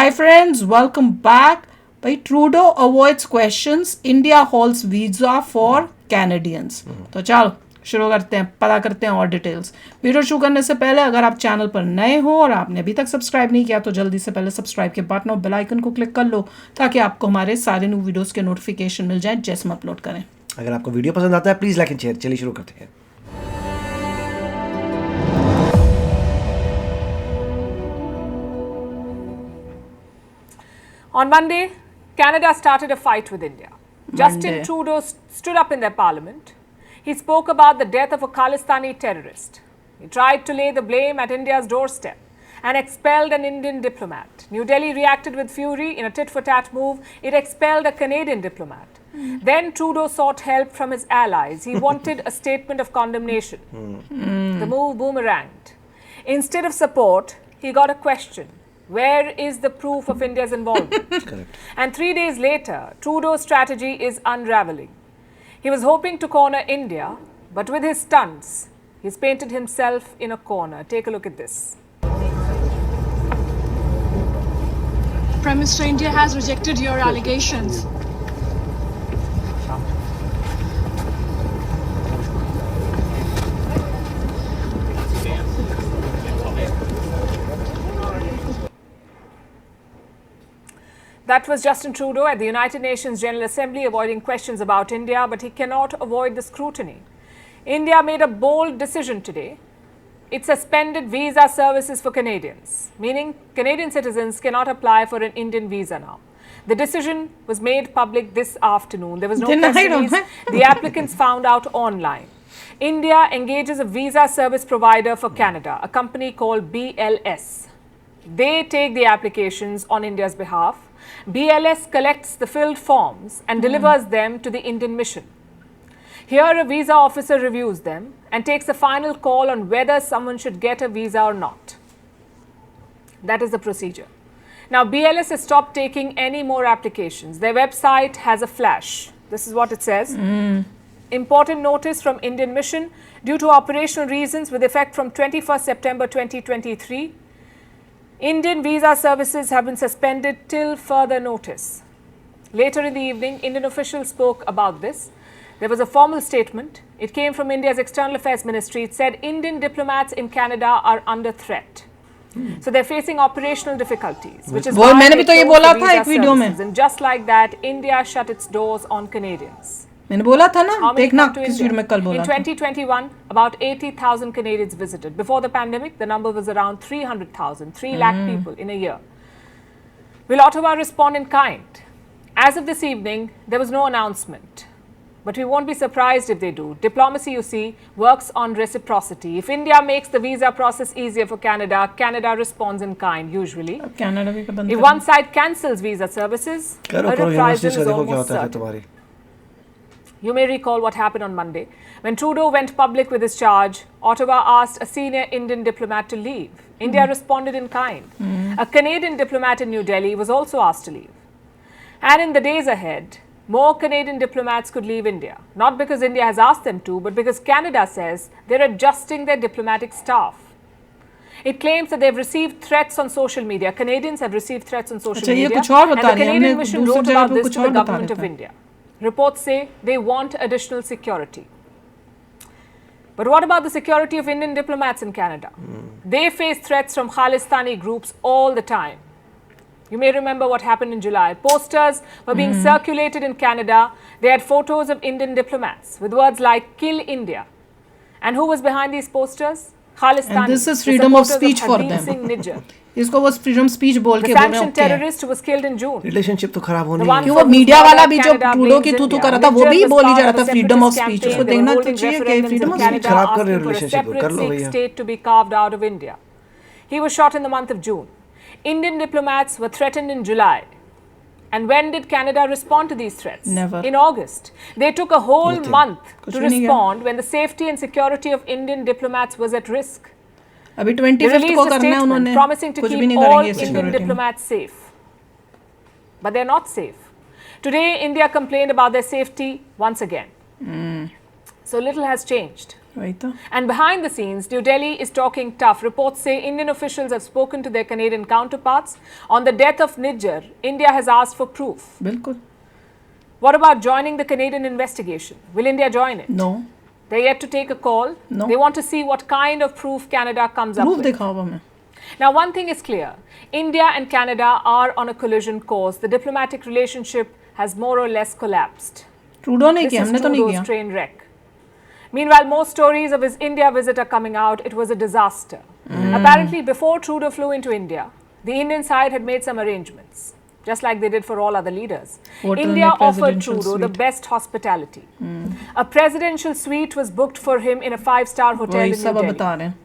Hi friends, welcome back. भाई Trudeau avoids questions. India halts visa for Canadians. तो चलो शुरू करते हैं, पता करते हैं और डिटेल्स. वीडियो शुरू करने से पहले अगर आप चैनल पर नए हो और आपने अभी तक सब्सक्राइब नहीं किया तो जल्दी से पहले सब्सक्राइब के बटन और बेल आइकन को क्लिक कर लो ताकि आपको हमारे सारे न्यू वीडियोस के नोटिफिकेशन मिल जाएं जैसे हम अपलोड करें. अगर आपको वीडियो पसंद आता है प्लीज़ लाइक एंड शेयर. चलिए शुरू करते हैं. On Monday, Canada started a fight with India. Justin Trudeau stood up in their parliament. He spoke about the death of a Khalistani terrorist. He tried to lay the blame at India's doorstep and expelled an Indian diplomat. New Delhi reacted with fury in a tit-for-tat move. It expelled a Canadian diplomat. Then Trudeau sought help from his allies. He wanted a statement of condemnation. The move boomeranged. Instead of support, he got a question. Where is the proof of India's involvement? Correct. And 3 days later, Trudeau's strategy is unraveling. He was hoping to corner India, but with his stunts, he's painted himself in a corner. Take a look at this. Prime Minister, India has rejected your allegations. That was Justin Trudeau at the United Nations General Assembly avoiding questions about India, but he cannot avoid the scrutiny. India made a bold decision today. It suspended visa services for Canadians, meaning Canadian citizens cannot apply for an Indian visa now. The decision was made public this afternoon. There was no press release. The applicants found out online. India engages a visa service provider for Canada, a company called BLS. They take the applications on India's behalf. BLS collects the filled forms and delivers them to the Indian mission. Here, a visa officer reviews them and takes a final call on whether someone should get a visa or not. That is the procedure. Now, BLS has stopped taking any more applications. Their website has a flash. This is what it says. Important notice from Indian mission due to operational reasons with effect from 21st September 2023. Indian visa services have been suspended till further notice. Later in the evening, Indian officials spoke about this. There was a formal statement. It came from India's External Affairs Ministry. It said Indian diplomats in Canada are under threat. So they're facing operational difficulties, which is why they closed the visa services. And just like that, India shut its doors on Canadians. मैंने बोला था ना, देखना किस video में कल बोला था. In 2021, about 80,000 Canadians visited. Before the pandemic, the number was around 300,000, 3 lakh people in a year. Will Ottawa respond in kind? As of this evening, there was no announcement. But we won't be surprised if they do. Diplomacy, you see, works on reciprocity. If India makes the visa process easier for Canada, Canada responds in kind, usually. If one side cancels visa services, a reprisal is almost certain. You may recall what happened on Monday. When Trudeau went public with his charge, Ottawa asked a senior Indian diplomat to leave. India responded in kind. A Canadian diplomat in New Delhi was also asked to leave. And in the days ahead, more Canadian diplomats could leave India. Not because India has asked them to, but because Canada says they're adjusting their diplomatic staff. It claims that they've received threats on social media. Canadians have received threats on social media. And the Canadian mission wrote about this to the government of India. Reports say they want additional security. But what about the security of Indian diplomats in Canada? They face threats from Khalistani groups all the time. You may remember what happened in July. Posters were being circulated in Canada. They had photos of Indian diplomats with words like "Kill India." And who was behind these posters? Khalistani. And this is freedom of speech for them. इसको वो freedom speech बोल के बोल रहे हैं. terrorist who was killed in June. Relationship तो खराब होनी है. क्यों वो मीडिया वाला भी जो ट्रूडो की तू कर रहा था वो भी बोल ही जा रहा था फ्रीडम ऑफ स्पीच. उसको देखना तो चाहिए कि फ्रीडम ऑफ स्पीच खराब कर रहे हैं रिलेशनशिप को. कर लो भैया. State to be carved out of India. He was shot in the month of June. Indian diplomats were threatened in July. And when did Canada respond to these threats? Never. In August. They took a whole month to respond when the safety and security of Indian diplomats was at risk. अभी 25th को करना है उन्होंने. Promising to keep all Indian diplomats safe. But they're not safe. Today, India complained about their safety once again. So little has changed. वही तो And behind the scenes, New Delhi is talking tough. Reports say Indian officials have spoken to their Canadian counterparts. On the death of Nijjar, India has asked for proof. बिल्कुल What about joining the Canadian investigation? Will India join it? No They're yet to take a call. No. They want to see what kind of proof Canada comes up proof with. दिखाओ हमें Now, one thing is clear. India and Canada are on a collision course. The diplomatic relationship has more or less collapsed. Trudeau ने This किया is हमने तो नहीं Trudeau's किया train wreck. Meanwhile, more stories of his India visit are coming out. It was a disaster. Apparently, before Trudeau flew into India, the Indian side had made some arrangements, just like they did for all other leaders. Hotel India में offered presidential Trudeau the suite. best hospitality. A presidential suite was booked for him in a 5-star hotel वही in सब New अब Delhi. बता रहे हैं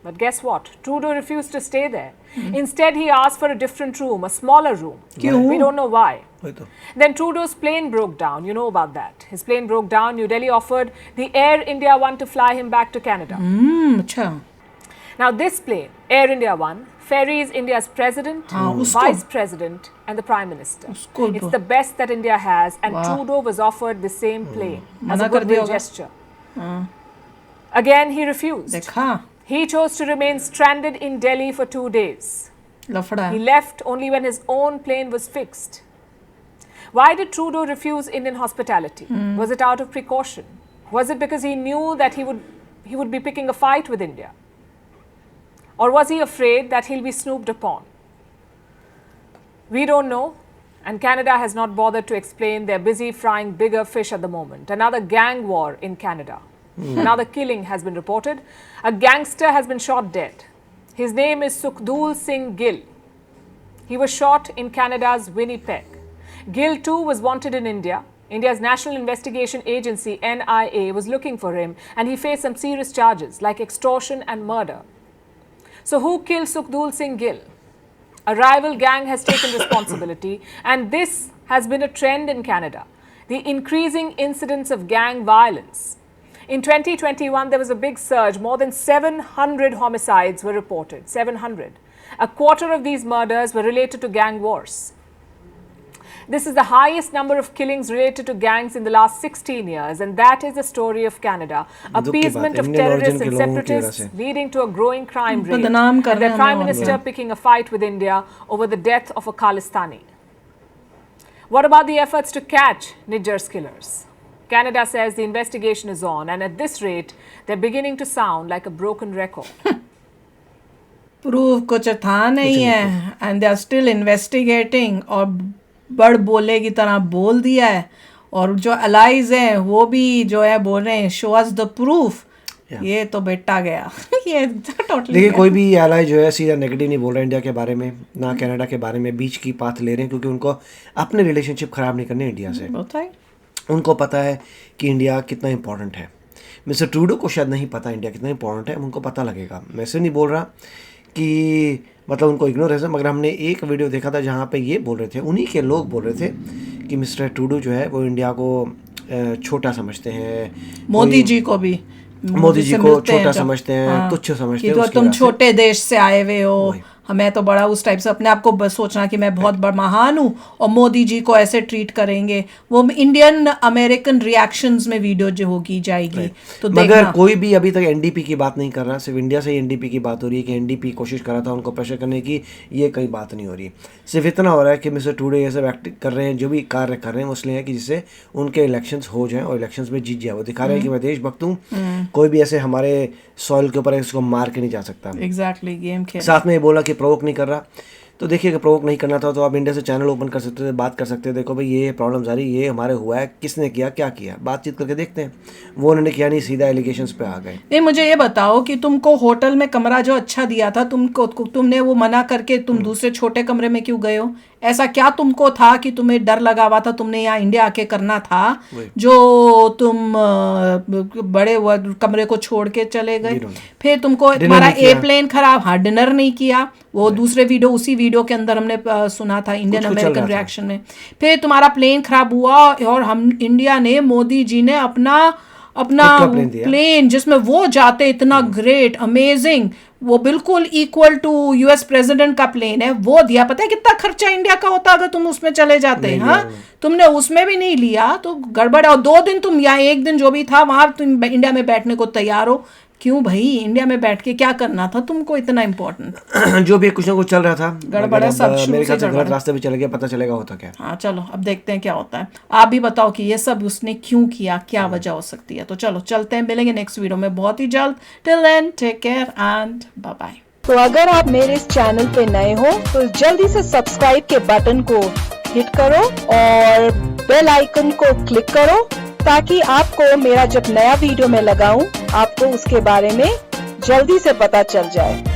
But guess what? Trudeau refused to stay there. Instead, he asked for a different room, a smaller room. क्यों? We don't know why. वही तो Then Trudeau's plane broke down. You know about that. His plane broke down. New Delhi offered the Air India One to fly him back to Canada. अच्छा Now, this plane, Air India One, ferries India's president, हाँ, उसको- vice president, and the prime minister. उसको It's तो- the best that India has, and Wow. Trudeau was offered the same plane as मना a कर दिया goodwill होगा। gesture. Again, he refused. देखा He chose to remain stranded in Delhi for 2 days. लफड़ा He है left only when his own plane was fixed. Why did Trudeau refuse Indian hospitality? Was it out of precaution? Was it because he knew that he would be picking a fight with India? Or was he afraid that he'll be snooped upon? We don't know, and Canada has not bothered to explain. They're busy frying bigger fish at the moment. Another gang war in Canada. Another killing has been reported. A gangster has been shot dead. His name is Sukhdev Singh Gill. He was shot in Canada's Winnipeg. Gill too was wanted in India. India's National Investigation Agency, NIA, was looking for him, and he faced some serious charges like extortion and murder. So who killed Sukhdev Singh Gill? A rival gang has taken responsibility, and this has been a trend in Canada. The increasing incidence of gang violence. In 2021, there was a big surge. More than 700 homicides were reported. 700. A quarter of these murders were related to gang wars. This is the highest number of killings related to gangs in the last 16 years, and that is the story of Canada. Appeasement of Indian origin terrorists के and लोगों की वजह separatists से। leading to a growing crime rate. बदनाम कर And रहे the हैं Prime हमें और Minister क्या। picking a fight with India over the death of a Khalistani. What about the efforts to catch Nijjar's killers? Canada says the investigation is on, and at this rate, they're beginning to sound like a broken record. Proof कुछ था नहीं है and they are still investigating और बड़ बोले की तरह बोल दिया है और जो अलाइज हैं वो भी जो है बोल रहे हैं शो अस द प्रूफ ये तो बेटा गया ये टोटली देखिए कोई भी एलाई जो है सीधा नेगेटिव नहीं बोल रहा है इंडिया के बारे में ना कनाडा के बारे में बीच की पाथ ले रहे हैं क्योंकि उनको अपने रिलेशनशिप ख़राब नहीं करने इंडिया से होता है उनको पता है कि इंडिया कितना इंपॉर्टेंट है मिस्टर ट्रूडो को शायद नहीं पता इंडिया कितना इंपॉर्टेंट है उनको पता लगेगा मैं ऐसे नहीं बोल रहा कि मतलब उनको इग्नोर है मगर हमने एक वीडियो देखा था जहाँ पे ये बोल रहे थे उन्हीं के लोग बोल रहे थे कि मिस्टर ट्रूडो जो है वो इंडिया को छोटा समझते हैं मोदी जी को भी मोदी जी जिससे को मिलते हैं छोटा जब, समझते हैं हाँ, तुच्छ समझते कि हैं तो उसकी तुम वजह से। छोटे देश से आए हुए हो हमें तो बड़ा उस टाइप से अपने आप को बस सोचना कि मैं बहुत बड़ा महान हूँ और मोदी जी को ऐसे ट्रीट करेंगे वो इंडियन अमेरिकन रिएक्शंस में वीडियो जो होगी जाएगी तो मगर देखना कोई भी अभी तक एनडीपी की बात नहीं कर रहा सिर्फ इंडिया से ही एनडीपी की बात हो रही है कि एनडीपी कोशिश कर रहा था उनको प्रेशर करने की ये कई बात नहीं हो रही सिर्फ इतना हो रहा है कि मिस्टर टूडे ये सब एक्ट कर रहे हैं जो भी कार्य कर रहे हैं वो इसलिए है कि जिससे उनके इलेक्शंस हो जाएं और इलेक्शंस में जीत जाए वो दिखा रहे हैं कि मैं देशभक्त हूँ कोई भी ऐसे हमारे सॉइल के ऊपर इसको मार के नहीं जा सकता एग्जैक्टली गेम खेल साथ में ये बोला कि प्रोवोक नहीं कर रहा तो देखिए कि प्रोवोक नहीं करना था तो आप इंडिया से चैनल ओपन कर सकते थे बात कर सकते थे देखो भाई ये प्रॉब्लम्स आ रही ये हमारे हुआ है किसने किया क्या किया बातचीत करके देखते हैं वो उन्होंने किया नहीं सीधा एलिगेशंस पे आ गए नहीं मुझे ये बताओ कि तुमको होटल में कमरा जो अच्छा दिया था तुमने वो मना करके तुम दूसरे छोटे कमरे में क्यों गए हो ऐसा क्या तुमको था कि तुम्हें डर लगा हुआ था तुमने यहाँ इंडिया आके करना था जो तुम बड़े कमरे को छोड़ के चले गए फिर तुमको तुम्हारा एयरप्लेन खराब हाँ डिनर नहीं किया वो दूसरे वीडियो उसी वीडियो के अंदर हमने सुना था इंडियन अमेरिकन रिएक्शन में फिर तुम्हारा प्लेन खराब हुआ और हम इंडिया ने मोदी जी ने अपना प्लेन जिसमें वो जाते इतना ग्रेट अमेजिंग वो बिल्कुल इक्वल टू यूएस प्रेसिडेंट का प्लेन है, वो दिया। पता है कितना खर्चा इंडिया का होता अगर तुम उसमें चले जाते? हाँ, तुमने उसमें भी नहीं लिया तो गड़बड़ है। और 2 दिन तुम, या 1 दिन जो भी था वहां, तुम इंडिया में बैठने को तैयार हो। क्यों भाई? इंडिया में बैठ के क्या करना था तुमको इतना इम्पोर्टेंट? जो भी कुछ ना कुछ चल रहा था, गड़बड़ है सब, शुरू मेरे से ख्याल से गड़बड़ गलत है। रास्ते पे चले गया, पता चलेगा होता क्या है। हाँ चलो, अब देखते हैं क्या होता है। आप भी बताओ कि ये सब उसने क्यों किया, क्या वजह हो सकती है। तो चलो चलते हैं, मिलेंगे नेक्स्ट वीडियो में बहुत ही जल्द। Till then take care and bye bye. तो अगर आप मेरे इस चैनल पे नए हो तो जल्दी से सब्सक्राइब के बटन को हिट करो और बेल आइकन को क्लिक करो, ताकि आपको मेरा जब नया वीडियो मैं लगाऊं आपको उसके बारे में जल्दी से पता चल जाए।